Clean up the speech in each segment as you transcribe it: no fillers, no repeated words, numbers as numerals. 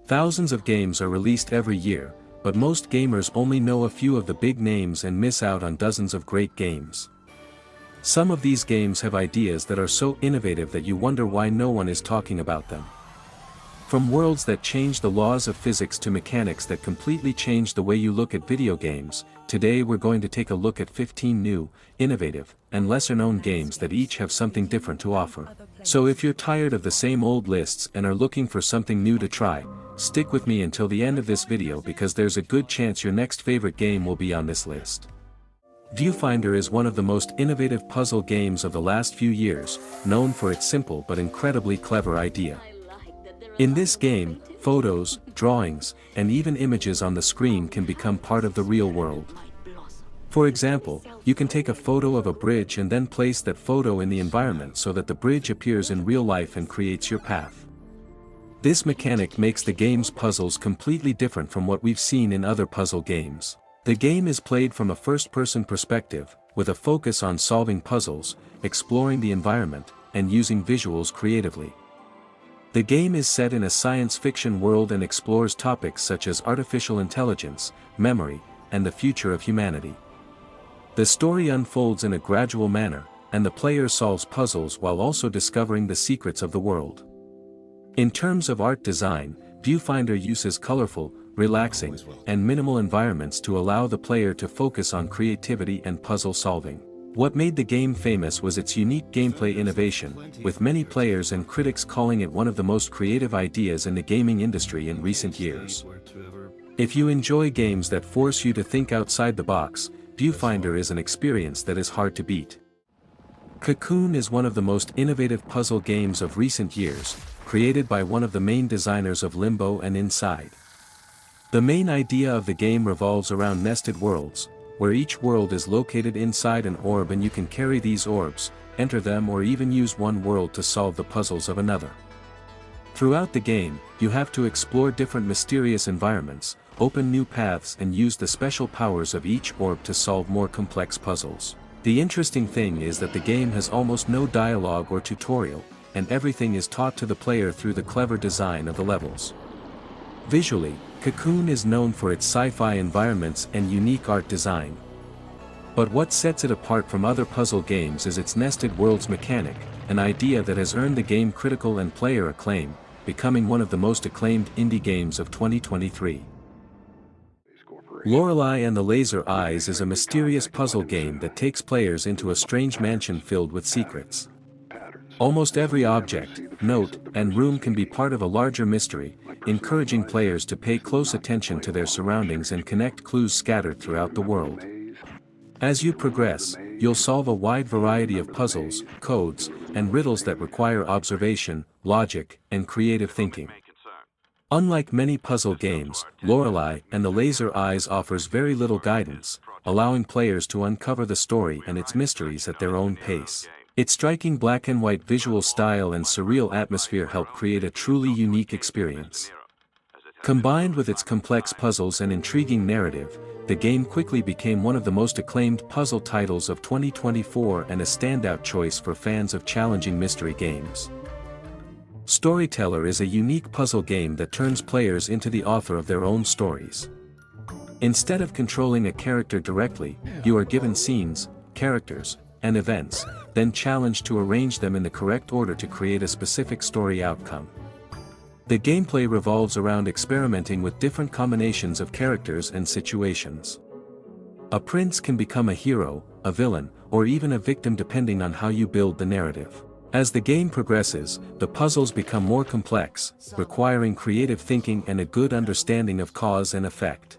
Thousands of games are released every year, but most gamers only know a few of the big names and miss out on dozens of great games. Some of these games have ideas that are so innovative that you wonder why no one is talking about them. From worlds that change the laws of physics to mechanics that completely change the way you look at video games, today we're going to take a look at 15 new, innovative, and lesser-known games that each have something different to offer. So if you're tired of the same old lists and are looking for something new to try, stick with me until the end of this video because there's a good chance your next favorite game will be on this list. Viewfinder is one of the most innovative puzzle games of the last few years, known for its simple but incredibly clever idea. In this game, photos, drawings, and even images on the screen can become part of the real world. For example, you can take a photo of a bridge and then place that photo in the environment so that the bridge appears in real life and creates your path. This mechanic makes the game's puzzles completely different from what we've seen in other puzzle games. The game is played from a first-person perspective, with a focus on solving puzzles, exploring the environment, and using visuals creatively. The game is set in a science fiction world and explores topics such as artificial intelligence, memory, and the future of humanity. The story unfolds in a gradual manner, and the player solves puzzles while also discovering the secrets of the world. In terms of art design, Viewfinder uses colorful, relaxing, and minimal environments to allow the player to focus on creativity and puzzle solving. What made the game famous was its unique gameplay innovation, with many players and critics calling it one of the most creative ideas in the gaming industry in recent years. If you enjoy games that force you to think outside the box, Viewfinder is an experience that is hard to beat. Cocoon is one of the most innovative puzzle games of recent years, created by one of the main designers of Limbo and Inside. The main idea of the game revolves around nested worlds, where each world is located inside an orb and you can carry these orbs, enter them or even use one world to solve the puzzles of another. Throughout the game, you have to explore different mysterious environments, open new paths and use the special powers of each orb to solve more complex puzzles. The interesting thing is that the game has almost no dialogue or tutorial, and everything is taught to the player through the clever design of the levels. Visually, Cocoon is known for its sci-fi environments and unique art design. But what sets it apart from other puzzle games is its nested worlds mechanic, an idea that has earned the game critical and player acclaim, becoming one of the most acclaimed indie games of 2023. Lorelei and the Laser Eyes is a mysterious puzzle game that takes players into a strange mansion filled with secrets. Almost every object, note, and room can be part of a larger mystery, encouraging players to pay close attention to their surroundings and connect clues scattered throughout the world. As you progress, you'll solve a wide variety of puzzles, codes, and riddles that require observation, logic, and creative thinking. Unlike many puzzle games, Lorelei and the Laser Eyes offers very little guidance, allowing players to uncover the story and its mysteries at their own pace. Its striking black and white visual style and surreal atmosphere help create a truly unique experience. Combined with its complex puzzles and intriguing narrative, the game quickly became one of the most acclaimed puzzle titles of 2024 and a standout choice for fans of challenging mystery games. Storyteller is a unique puzzle game that turns players into the author of their own stories. Instead of controlling a character directly, you are given scenes, characters, and events, then challenged to arrange them in the correct order to create a specific story outcome. The gameplay revolves around experimenting with different combinations of characters and situations. A prince can become a hero, a villain, or even a victim depending on how you build the narrative. As the game progresses, the puzzles become more complex, requiring creative thinking and a good understanding of cause and effect.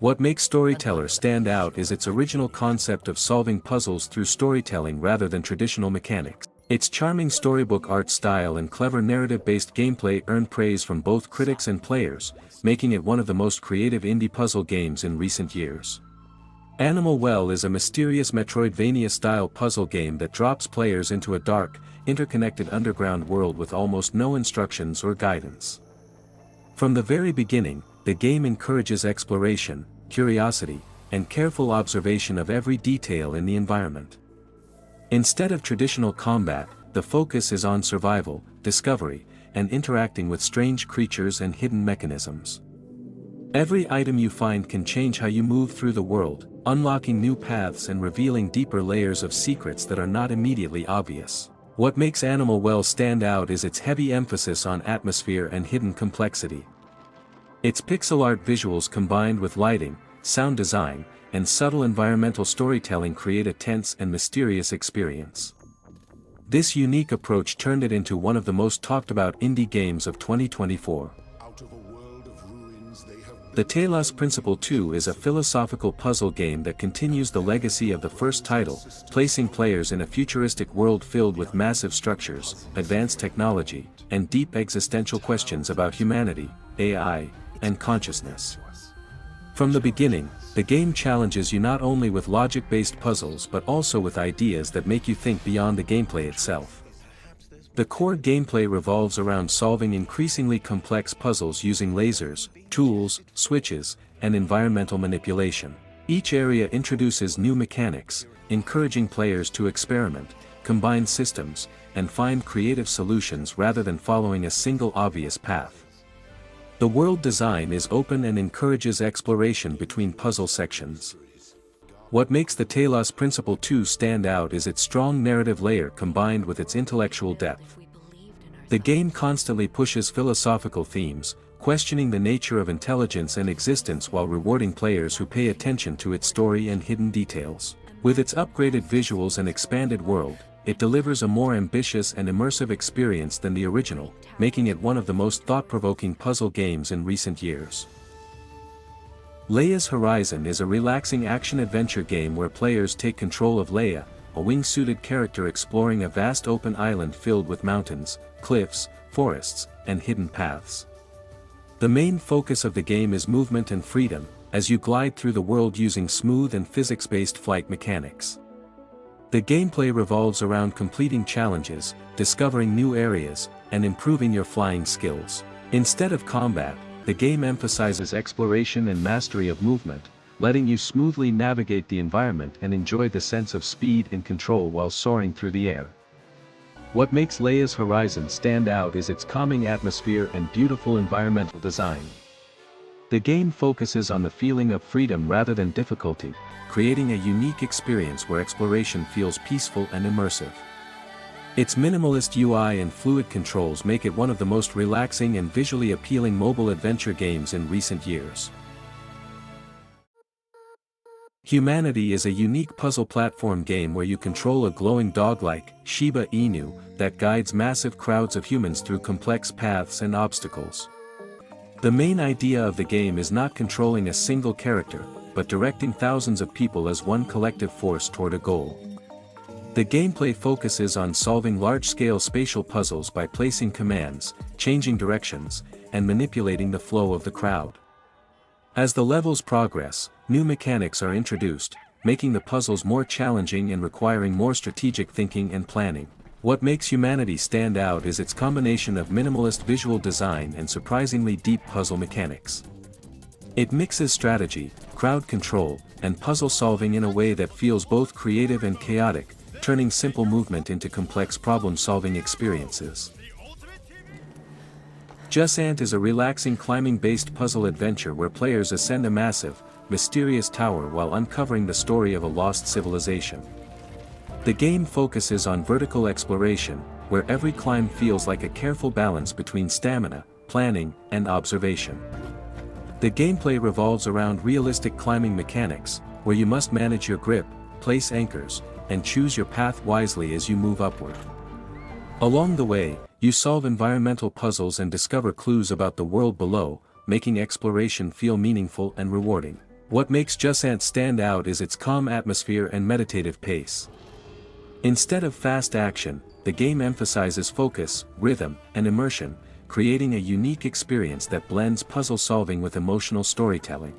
What makes Storyteller stand out is its original concept of solving puzzles through storytelling rather than traditional mechanics. Its charming storybook art style and clever narrative-based gameplay earned praise from both critics and players, making it one of the most creative indie puzzle games in recent years. Animal Well is a mysterious Metroidvania-style puzzle game that drops players into a dark, interconnected underground world with almost no instructions or guidance. From the very beginning, the game encourages exploration, curiosity, and careful observation of every detail in the environment. Instead of traditional combat, the focus is on survival, discovery, and interacting with strange creatures and hidden mechanisms. Every item you find can change how you move through the world, unlocking new paths and revealing deeper layers of secrets that are not immediately obvious. What makes Animal Well stand out is its heavy emphasis on atmosphere and hidden complexity. Its pixel art visuals combined with lighting, sound design, and subtle environmental storytelling create a tense and mysterious experience. This unique approach turned it into one of the most talked about indie games of 2024. The Talos Principle 2 is a philosophical puzzle game that continues the legacy of the first title, placing players in a futuristic world filled with massive structures, advanced technology, and deep existential questions about humanity, AI, and consciousness. From the beginning, the game challenges you not only with logic-based puzzles but also with ideas that make you think beyond the gameplay itself. The core gameplay revolves around solving increasingly complex puzzles using lasers, tools, switches, and environmental manipulation. Each area introduces new mechanics, encouraging players to experiment, combine systems, and find creative solutions rather than following a single obvious path. The world design is open and encourages exploration between puzzle sections. What makes the Talos Principle 2 stand out is its strong narrative layer combined with its intellectual depth. The game constantly pushes philosophical themes, questioning the nature of intelligence and existence while rewarding players who pay attention to its story and hidden details. With its upgraded visuals and expanded world, it delivers a more ambitious and immersive experience than the original, making it one of the most thought-provoking puzzle games in recent years. Laya's Horizon is a relaxing action-adventure game where players take control of Laya, a wing-suited character exploring a vast open island filled with mountains, cliffs, forests, and hidden paths. The main focus of the game is movement and freedom, as you glide through the world using smooth and physics-based flight mechanics. The gameplay revolves around completing challenges, discovering new areas, and improving your flying skills. Instead of combat, the game emphasizes exploration and mastery of movement, letting you smoothly navigate the environment and enjoy the sense of speed and control while soaring through the air. What makes Laya's Horizon stand out is its calming atmosphere and beautiful environmental design. The game focuses on the feeling of freedom rather than difficulty, creating a unique experience where exploration feels peaceful and immersive. Its minimalist UI and fluid controls make it one of the most relaxing and visually appealing mobile adventure games in recent years. Humanity is a unique puzzle platform game where you control a glowing dog-like Shiba Inu that guides massive crowds of humans through complex paths and obstacles. The main idea of the game is not controlling a single character, but directing thousands of people as one collective force toward a goal. The gameplay focuses on solving large-scale spatial puzzles by placing commands, changing directions, and manipulating the flow of the crowd. As the levels progress, new mechanics are introduced, making the puzzles more challenging and requiring more strategic thinking and planning. What makes Humanity stand out is its combination of minimalist visual design and surprisingly deep puzzle mechanics. It mixes strategy, crowd control, and puzzle solving in a way that feels both creative and chaotic, turning simple movement into complex problem-solving experiences. Jusant is a relaxing climbing-based puzzle adventure where players ascend a massive, mysterious tower while uncovering the story of a lost civilization. The game focuses on vertical exploration, where every climb feels like a careful balance between stamina, planning, and observation. The gameplay revolves around realistic climbing mechanics, where you must manage your grip, place anchors, and choose your path wisely as you move upward. Along the way, you solve environmental puzzles and discover clues about the world below, making exploration feel meaningful and rewarding. What makes Jusant stand out is its calm atmosphere and meditative pace. Instead of fast action, the game emphasizes focus, rhythm, and immersion, creating a unique experience that blends puzzle solving with emotional storytelling.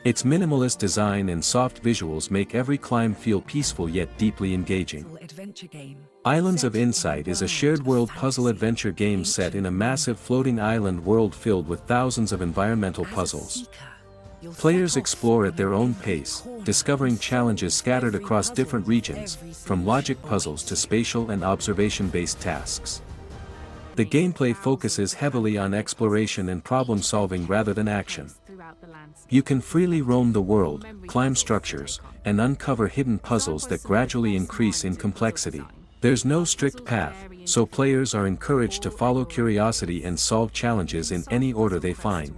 Its minimalist design and soft visuals make every climb feel peaceful yet deeply engaging. Islands of Insight is a shared-world puzzle adventure game set in a massive floating island world filled with thousands of environmental puzzles. Players explore at their own pace, discovering challenges scattered across different regions, from logic puzzles to spatial and observation-based tasks. The gameplay focuses heavily on exploration and problem solving rather than action. You can freely roam the world, climb structures, and uncover hidden puzzles that gradually increase in complexity. There's no strict path, so players are encouraged to follow curiosity and solve challenges in any order they find.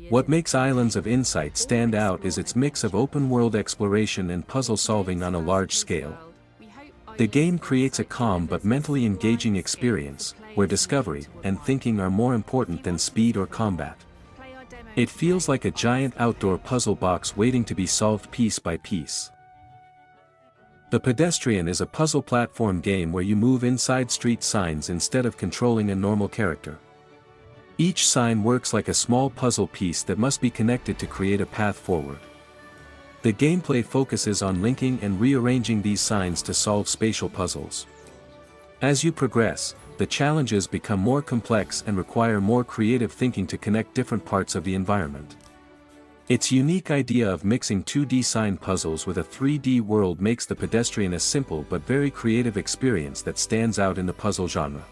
What makes Islands of Insight stand out is its mix of open-world exploration and puzzle solving on a large scale. The game creates a calm but mentally engaging experience, where discovery and thinking are more important than speed or combat. It feels like a giant outdoor puzzle box waiting to be solved piece by piece. The Pedestrian is a puzzle platform game where you move inside street signs instead of controlling a normal character. Each sign works like a small puzzle piece that must be connected to create a path forward. The gameplay focuses on linking and rearranging these signs to solve spatial puzzles. As you progress, the challenges become more complex and require more creative thinking to connect different parts of the environment. Its unique idea of mixing 2D sign puzzles with a 3D world makes the Pedestrian a simple but very creative experience that stands out in the puzzle genre.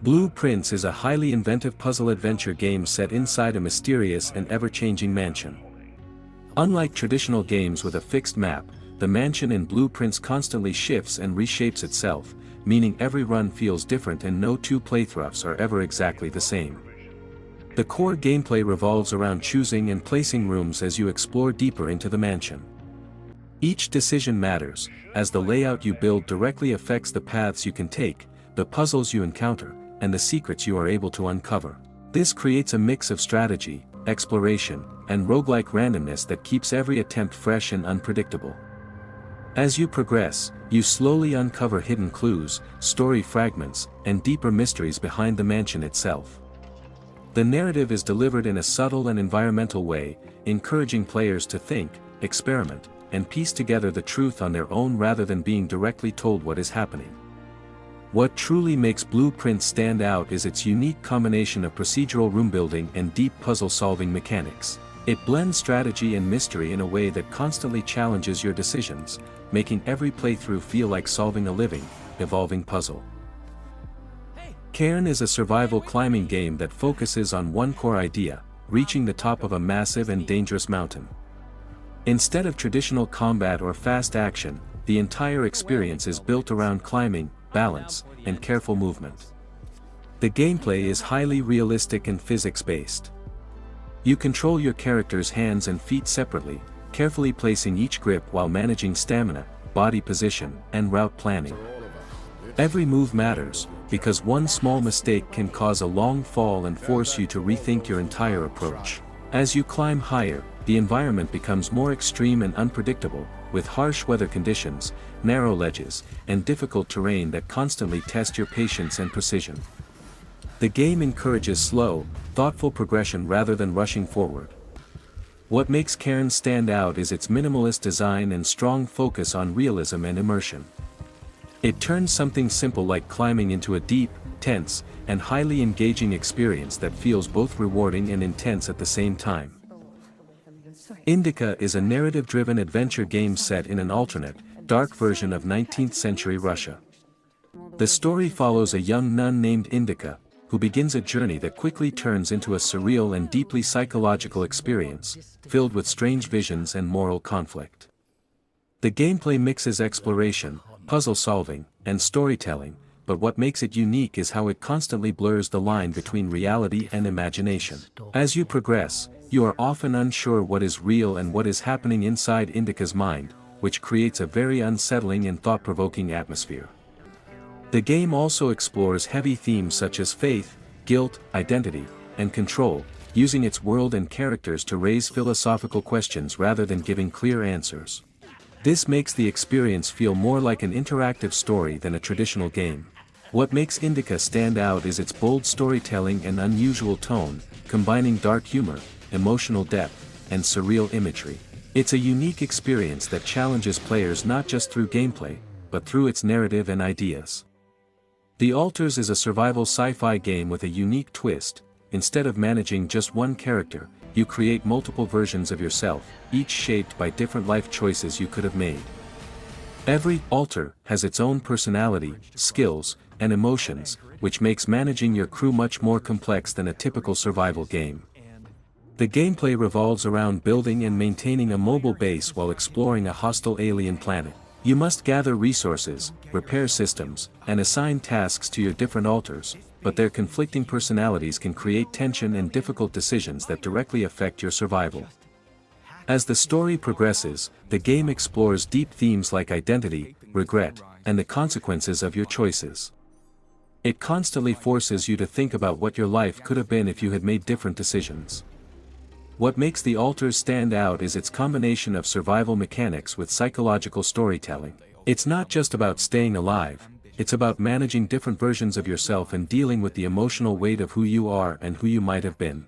Blue Prince is a highly inventive puzzle-adventure game set inside a mysterious and ever-changing mansion. Unlike traditional games with a fixed map, the mansion in Blue Prince constantly shifts and reshapes itself, meaning every run feels different and no two playthroughs are ever exactly the same. The core gameplay revolves around choosing and placing rooms as you explore deeper into the mansion. Each decision matters, as the layout you build directly affects the paths you can take, the puzzles you encounter, and the secrets you are able to uncover. This creates a mix of strategy, exploration, and roguelike randomness that keeps every attempt fresh and unpredictable. As you progress, you slowly uncover hidden clues, story fragments, and deeper mysteries behind the mansion itself. The narrative is delivered in a subtle and environmental way, encouraging players to think, experiment, and piece together the truth on their own rather than being directly told what is happening. What truly makes Blue Prince stand out is its unique combination of procedural room building and deep puzzle-solving mechanics. It blends strategy and mystery in a way that constantly challenges your decisions, making every playthrough feel like solving a living, evolving puzzle. Cairn is a survival climbing game that focuses on one core idea, reaching the top of a massive and dangerous mountain. Instead of traditional combat or fast action, the entire experience is built around climbing, balance, and careful movement. The gameplay is highly realistic and physics-based. You control your character's hands and feet separately, carefully placing each grip while managing stamina, body position, and route planning. Every move matters, because one small mistake can cause a long fall and force you to rethink your entire approach. As you climb higher, the environment becomes more extreme and unpredictable, with harsh weather conditions, narrow ledges, and difficult terrain that constantly test your patience and precision. The game encourages slow, thoughtful progression rather than rushing forward. What makes Cairn stand out is its minimalist design and strong focus on realism and immersion. It turns something simple like climbing into a deep, tense, and highly engaging experience that feels both rewarding and intense at the same time. Indika is a narrative-driven adventure game set in an alternate, dark version of 19th century Russia. The story follows a young nun named Indika, who begins a journey that quickly turns into a surreal and deeply psychological experience, filled with strange visions and moral conflict. The gameplay mixes exploration, puzzle solving, and storytelling, but what makes it unique is how it constantly blurs the line between reality and imagination. As you progress, you are often unsure what is real and what is happening inside Indika's mind, which creates a very unsettling and thought-provoking atmosphere. The game also explores heavy themes such as faith, guilt, identity, and control, using its world and characters to raise philosophical questions rather than giving clear answers. This makes the experience feel more like an interactive story than a traditional game. What makes Indika stand out is its bold storytelling and unusual tone, combining dark humor, emotional depth, and surreal imagery. It's a unique experience that challenges players not just through gameplay, but through its narrative and ideas. The Altars is a survival sci-fi game with a unique twist. Instead of managing just one character, you create multiple versions of yourself, each shaped by different life choices you could have made. Every altar has its own personality, skills, and emotions, which makes managing your crew much more complex than a typical survival game. The gameplay revolves around building and maintaining a mobile base while exploring a hostile alien planet. You must gather resources, repair systems, and assign tasks to your different altars, but their conflicting personalities can create tension and difficult decisions that directly affect your survival. As the story progresses, the game explores deep themes like identity, regret, and the consequences of your choices. It constantly forces you to think about what your life could have been if you had made different decisions. What makes the altars stand out is its combination of survival mechanics with psychological storytelling. It's not just about staying alive, it's about managing different versions of yourself and dealing with the emotional weight of who you are and who you might have been.